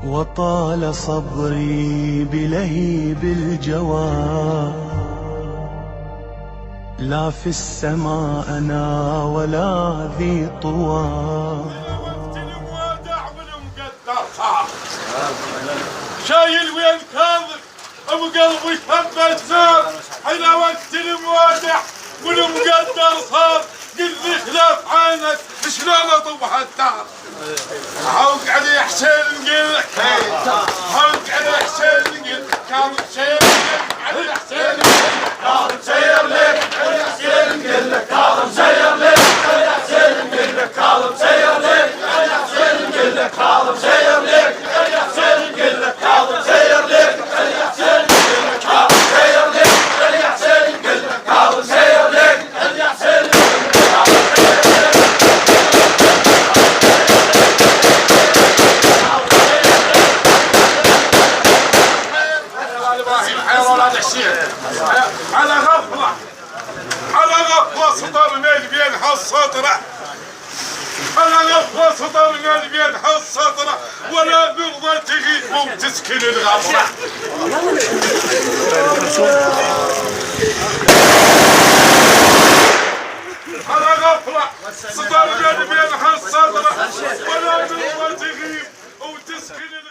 وطال صبري بلهيب الجوى، لا في السماء أنا ولا ذي طوى. شايل وين كاظم ابو قلبي حبة نار، حين وقت الموادع والمقدر صار، قل لي خلاف عينك شلون اطوح الدار. حوق علي حسين قلك حوق علي حسين قلك كاظم سير علي حسين كاظم سير لك علي حسين قلك كاظم سير لك علي حسين قلك كاظم سير لك علي حسين قلك كاظم سير لك علي حسين قلك كاظم سير لك علي حسين قلك كاظم سير لك علي حسين قلك كاظم سير لك علي حسين على غفلة سطرنا بين هالسطرة، على غفلة سطرنا بين هالسطرة، ولا نرضى تغيب وتسكن الغفلة. على غفلة سطرنا بين هالسطرة، ولا نرضى تغيب وتسكن الغفلة.